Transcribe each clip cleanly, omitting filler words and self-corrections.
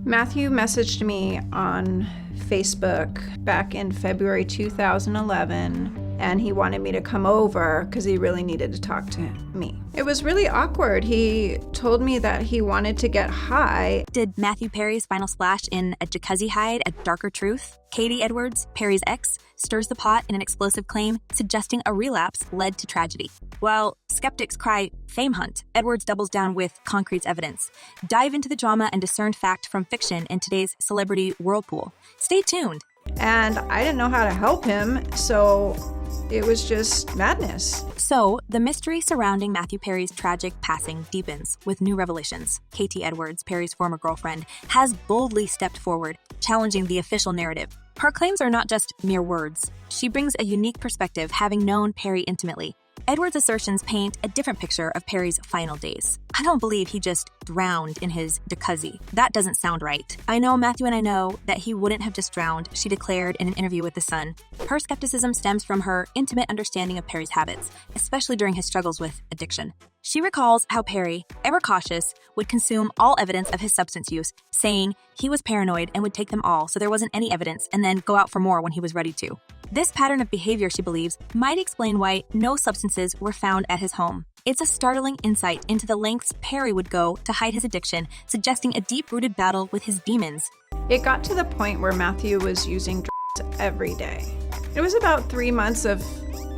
Mathew messaged me on Facebook back in February 2011, and he wanted me to come over because he really needed to talk to me. It was really awkward. He told me that he wanted to get high. Did Mathew Perry's final splash in a jacuzzi hide a darker truth? Kayti Edwards, Perry's ex, stirs the pot in an explosive claim suggesting a relapse led to tragedy. While skeptics cry fame hunt, Edwards doubles down with concrete evidence. Dive into the drama and discern fact from fiction in today's celebrity whirlpool. Stay tuned. And I didn't know how to help him, so it was just madness. So, the mystery surrounding Mathew Perry's tragic passing deepens with new revelations. Kayti Edwards, Perry's former girlfriend, has boldly stepped forward, challenging the official narrative. Her claims are not just mere words. She brings a unique perspective, having known Perry intimately. Edwards' assertions paint a different picture of Perry's final days. I don't believe he just drowned in his jacuzzi. That doesn't sound right. I know Mathew and I know that he wouldn't have just drowned, she declared in an interview with The Sun. Her skepticism stems from her intimate understanding of Perry's habits, especially during his struggles with addiction. She recalls how Perry, ever cautious, would consume all evidence of his substance use, saying he was paranoid and would take them all so there wasn't any evidence and then go out for more when he was ready to. This pattern of behavior, she believes, might explain why no substances were found at his home. It's a startling insight into the lengths Perry would go to hide his addiction, suggesting a deep-rooted battle with his demons. It got to the point where Mathew was using drugs every day. It was about 3 months of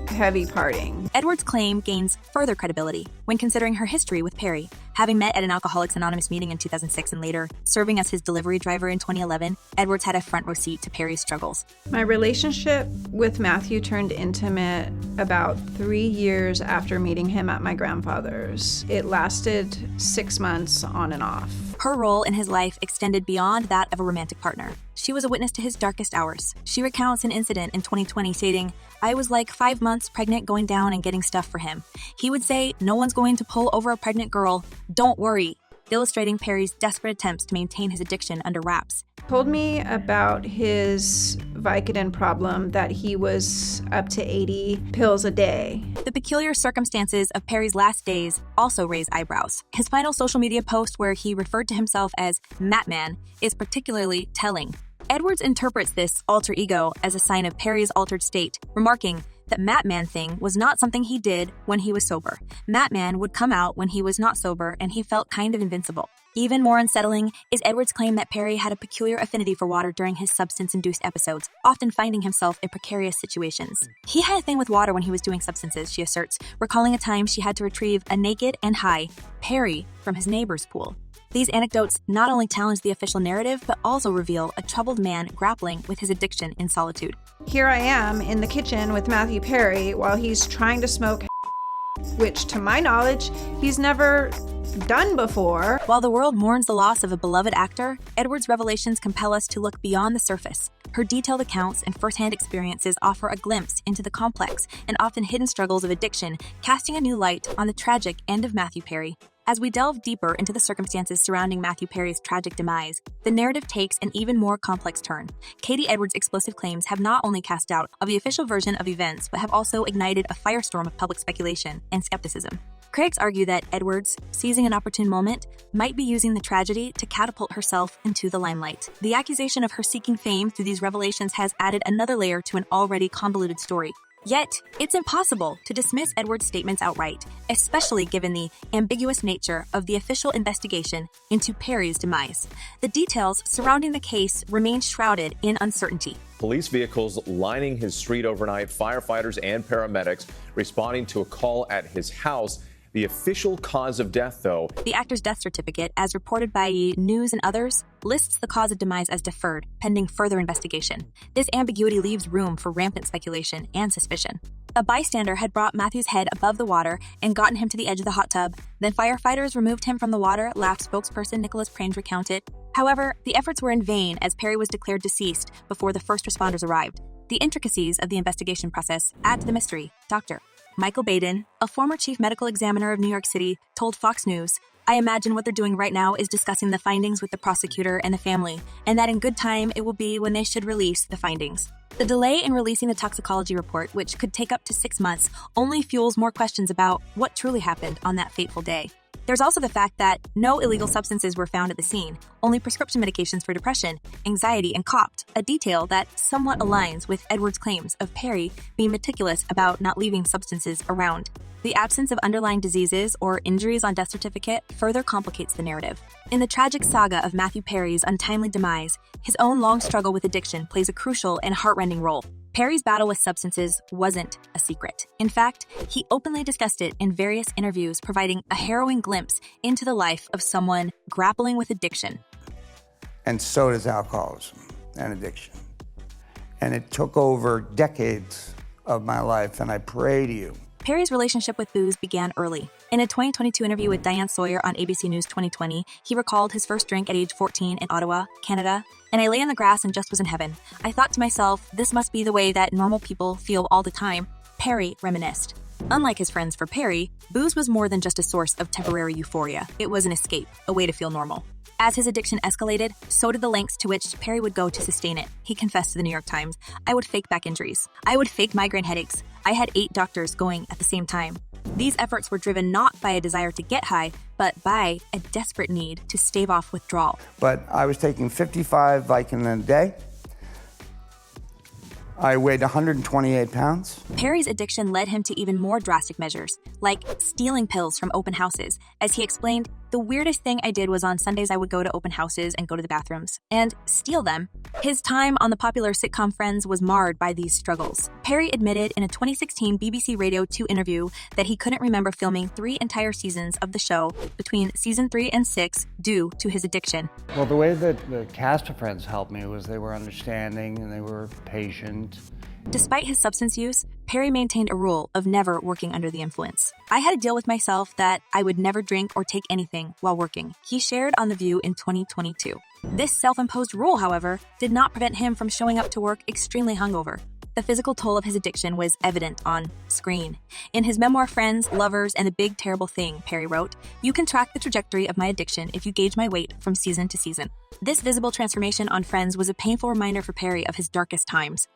heavy partying. Edwards' claim gains further credibility when considering her history with Perry. Having met at an Alcoholics Anonymous meeting in 2006 and later serving as his delivery driver in 2011, Edwards had a front row seat to Perry's struggles. My relationship with Mathew turned intimate about 3 years after meeting him at my grandfather's. It lasted 6 months on and off. Her role in his life extended beyond that of a romantic partner. She was a witness to his darkest hours. She recounts an incident in 2020 stating, "I was like 5 months pregnant going down and getting stuff for him. He would say, 'No one's going to pull over a pregnant girl. Don't worry,' illustrating Perry's desperate attempts to maintain his addiction under wraps. Told me about his Vicodin problem, that he was up to 80 pills a day. The peculiar circumstances of Perry's last days also raise eyebrows. His final social media post where he referred to himself as Matman is particularly telling. Edwards interprets this alter ego as a sign of Perry's altered state, remarking that Matman thing was not something he did when he was sober. Matman would come out when he was not sober and he felt kind of invincible. Even more unsettling is Edwards' claim that Perry had a peculiar affinity for water during his substance-induced episodes, often finding himself in precarious situations. He had a thing with water when he was doing substances, she asserts, recalling a time she had to retrieve a naked and high Perry from his neighbor's pool. These anecdotes not only challenge the official narrative, but also reveal a troubled man grappling with his addiction in solitude. Here I am in the kitchen with Mathew Perry while he's trying to smoke, which to my knowledge, he's never done before. While the world mourns the loss of a beloved actor, Edwards' revelations compel us to look beyond the surface. Her detailed accounts and firsthand experiences offer a glimpse into the complex and often hidden struggles of addiction, casting a new light on the tragic end of Mathew Perry. As we delve deeper into the circumstances surrounding Mathew Perry's tragic demise, the narrative takes an even more complex turn. Kayti Edwards' explosive claims have not only cast doubt of the official version of events, but have also ignited a firestorm of public speculation and skepticism. Critics argue that Edwards, seizing an opportune moment, might be using the tragedy to catapult herself into the limelight. The accusation of her seeking fame through these revelations has added another layer to an already convoluted story. Yet, it's impossible to dismiss Edwards' statements outright, especially given the ambiguous nature of the official investigation into Perry's demise. The details surrounding the case remain shrouded in uncertainty. Police vehicles lining his street overnight, firefighters and paramedics responding to a call at his house. The official cause of death, though. The actor's death certificate, as reported by News and others, lists the cause of demise as deferred, pending further investigation. This ambiguity leaves room for rampant speculation and suspicion. A bystander had brought Mathew's head above the water and gotten him to the edge of the hot tub. Then firefighters removed him from the water, LAF spokesperson Nicholas Prange recounted. However, the efforts were in vain as Perry was declared deceased before the first responders arrived. The intricacies of the investigation process add to the mystery. Dr. Michael Baden, a former chief medical examiner of New York City, told Fox News, "I imagine what they're doing right now is discussing the findings with the prosecutor and the family, and that in good time it will be when they should release the findings." The delay in releasing the toxicology report, which could take up to 6 months, only fuels more questions about what truly happened on that fateful day. There's also the fact that no illegal substances were found at the scene, only prescription medications for depression, anxiety, and COPT, a detail that somewhat aligns with Edwards' claims of Perry being meticulous about not leaving substances around. The absence of underlying diseases or injuries on death certificate further complicates the narrative. In the tragic saga of Mathew Perry's untimely demise, his own long struggle with addiction plays a crucial and heartrending role. Perry's battle with substances wasn't a secret. In fact, he openly discussed it in various interviews, providing a harrowing glimpse into the life of someone grappling with addiction. And so does alcoholism and addiction. And it took over decades of my life, and I pray to you. Perry's relationship with booze began early. In a 2022 interview with Diane Sawyer on ABC News 2020, he recalled his first drink at age 14 in Ottawa, Canada. "And I lay in the grass and just was in heaven. I thought to myself, this must be the way that normal people feel all the time," Perry reminisced. Unlike his friends, for Perry, booze was more than just a source of temporary euphoria. It was an escape, a way to feel normal. As his addiction escalated, so did the lengths to which Perry would go to sustain it. He confessed to the New York Times, "I would fake back injuries. I would fake migraine headaches. I had 8 doctors going at the same time." These efforts were driven not by a desire to get high, but by a desperate need to stave off withdrawal. But I was taking 55 Vicodin a day. I weighed 128 pounds. Perry's addiction led him to even more drastic measures, like stealing pills from open houses. As he explained, "The weirdest thing I did was on Sundays I would go to open houses and go to the bathrooms and steal them." His time on the popular sitcom Friends was marred by these struggles. Perry admitted in a 2016 BBC Radio 2 interview that he couldn't remember filming 3 entire seasons of the show between season 3 and 6 due to his addiction. Well, the way that the cast of Friends helped me was they were understanding and they were patient. Despite his substance use, Perry maintained a rule of never working under the influence. "I had a deal with myself that I would never drink or take anything while working," he shared on The View in 2022. This self-imposed rule, however, did not prevent him from showing up to work extremely hungover. The physical toll of his addiction was evident on screen. In his memoir Friends, Lovers, and the Big Terrible Thing, Perry wrote, "You can track the trajectory of my addiction if you gauge my weight from season to season." This visible transformation on Friends was a painful reminder for Perry of his darkest times.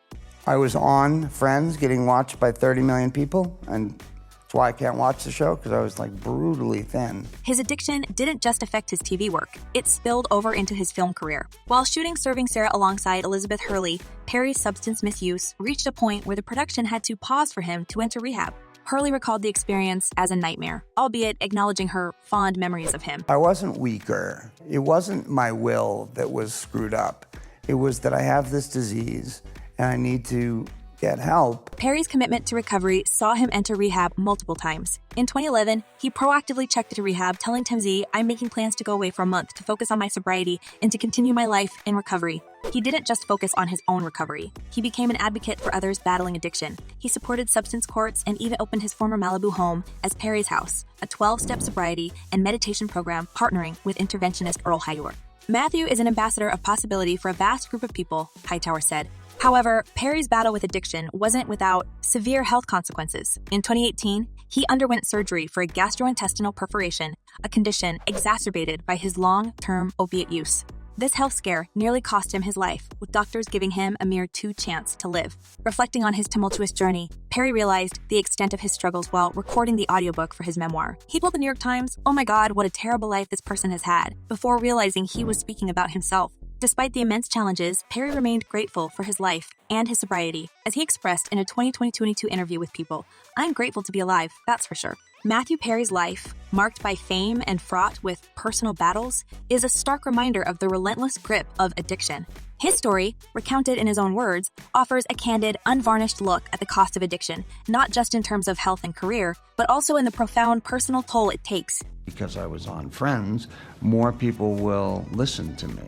I was on Friends getting watched by 30 million people, and that's why I can't watch the show, because I was like brutally thin. His addiction didn't just affect his TV work, it spilled over into his film career. While shooting Serving Sarah alongside Elizabeth Hurley, Perry's substance misuse reached a point where the production had to pause for him to enter rehab. Hurley recalled the experience as a nightmare, albeit acknowledging her fond memories of him. I wasn't weaker. It wasn't my will that was screwed up. It was that I have this disease and I need to get help. Perry's commitment to recovery saw him enter rehab multiple times. In 2011, he proactively checked into rehab, telling TMZ, "I'm making plans to go away for a month to focus on my sobriety and to continue my life in recovery." He didn't just focus on his own recovery. He became an advocate for others battling addiction. He supported substance courts and even opened his former Malibu home as Perry's House, a 12-step sobriety and meditation program partnering with interventionist Earl Hager. Mathew is an ambassador of possibility for a vast group of people, Hightower said. However, Perry's battle with addiction wasn't without severe health consequences. In 2018, he underwent surgery for a gastrointestinal perforation, a condition exacerbated by his long-term opiate use. This health scare nearly cost him his life, with doctors giving him a mere 2 chances to live. Reflecting on his tumultuous journey, Perry realized the extent of his struggles while recording the audiobook for his memoir. He told the New York Times, "Oh my God, what a terrible life this person has had," before realizing he was speaking about himself. Despite the immense challenges, Perry remained grateful for his life and his sobriety. As he expressed in a 2022 interview with People, "I'm grateful to be alive, that's for sure." Mathew Perry's life, marked by fame and fraught with personal battles, is a stark reminder of the relentless grip of addiction. His story, recounted in his own words, offers a candid, unvarnished look at the cost of addiction, not just in terms of health and career, but also in the profound personal toll it takes. Because I was on Friends, more people will listen to me.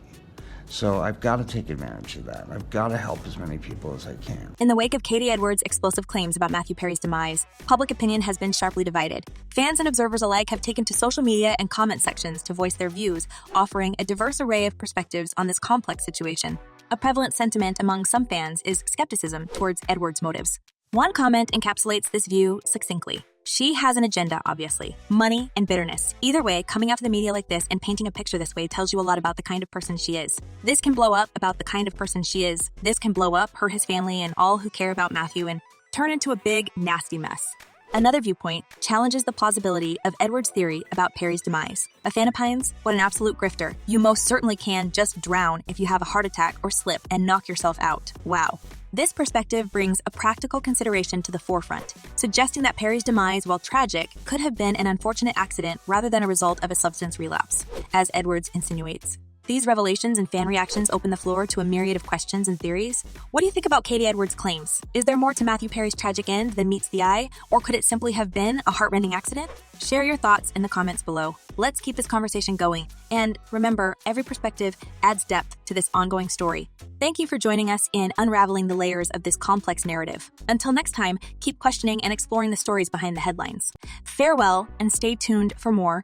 So I've got to take advantage of that. I've got to help as many people as I can. In the wake of Kayti Edwards' explosive claims about Mathew Perry's demise, public opinion has been sharply divided. Fans and observers alike have taken to social media and comment sections to voice their views, offering a diverse array of perspectives on this complex situation. A prevalent sentiment among some fans is skepticism towards Edwards' motives. One comment encapsulates this view succinctly. She has an agenda, obviously. Money and bitterness. Either way, coming out to the media like this and painting a picture this way tells you a lot about the kind of person she is. This can blow up about the kind of person she is. This can blow up, hurt his family and all who care about Mathew and turn into a big, nasty mess. Another viewpoint challenges the plausibility of Edwards' theory about Perry's demise. A fan of Pine's? What an absolute grifter. You most certainly can just drown if you have a heart attack or slip and knock yourself out. Wow. This perspective brings a practical consideration to the forefront, suggesting that Perry's demise, while tragic, could have been an unfortunate accident rather than a result of a substance relapse, as Edwards insinuates. These revelations and fan reactions open the floor to a myriad of questions and theories. What do you think about Kayti Edwards' claims? Is there more to Mathew Perry's tragic end than meets the eye, or could it simply have been a heart-rending accident? Share your thoughts in the comments below. Let's keep this conversation going. And remember, every perspective adds depth to this ongoing story. Thank you for joining us in unraveling the layers of this complex narrative. Until next time, keep questioning and exploring the stories behind the headlines. Farewell, and stay tuned for more